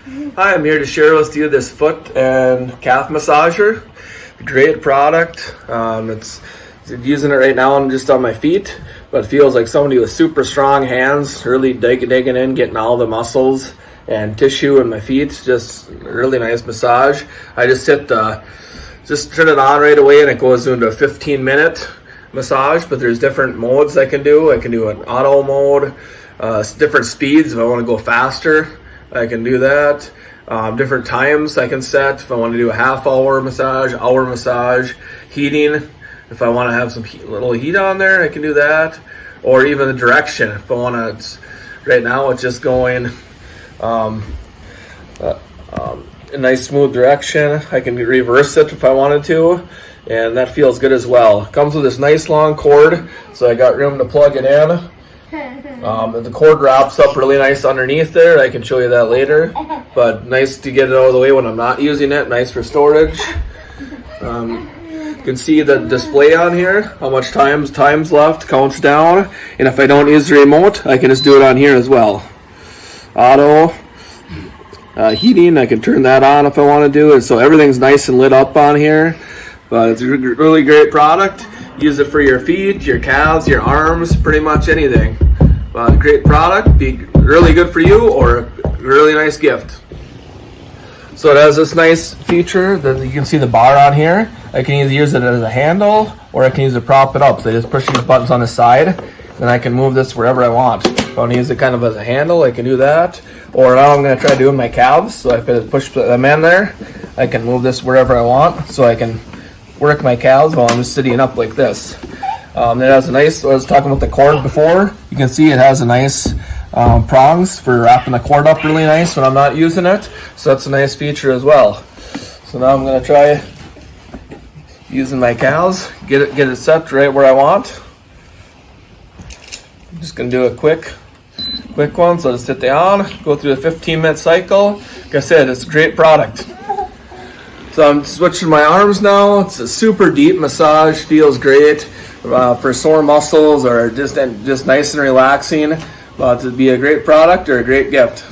Hi, I'm here to share with you this foot and calf massager. Great product. It's using it right now just on my feet, but it feels like somebody with super strong hands, really digging in, getting all the muscles and tissue in my feet. Just really nice massage. I just turn it on right away and it goes into a 15-minute massage, but there's different modes I can do. I can do an auto mode, different speeds if I want to go faster. I can do that. Different times I can set. If I want to do a half-hour massage, heating. If I want to have some little heat on there, I can do that. Or even the direction. If I want to, right now it's just going a nice smooth direction. I can reverse it if I wanted to, and that feels good as well. It comes with this nice long cord, so I got room to plug it in. The cord wraps up really nice underneath there. I can show you that later, but nice to get it out of the way when I'm not using it. Nice for storage. You can see the display on here, how much time's left, counts down, and if I don't use the remote, I can just do it on here as well. Auto heating, I can turn that on if I want to do it, so everything's nice and lit up on here. But it's a really great product. Use it for your feet, your calves, your arms, pretty much anything. Great product, be really good for you, or a really nice gift. So it has this nice feature that you can see the bar on here. I can either use it as a handle or I can use it to prop it up. So I just push these buttons on the side, and I can move this wherever I want. If I want to use it kind of as a handle, I can do that. Or now I'm going to try doing my calves. So if I push them in there, I can move this wherever I want. So I can work my calves while I'm just sitting up like this. It has a nice, I was talking about the cord before, you can see it has a nice prongs for wrapping the cord up really nice when I'm not using it. So that's a nice feature as well. So now I'm going to try using my calves, get it set right where I want. I'm just going to do a quick one. So just hit the on, go through the 15-minute cycle. Like I said, it's a great product. So I'm switching my arms now. It's a super deep massage, feels great for sore muscles or just nice and relaxing. To be a great product or a great gift.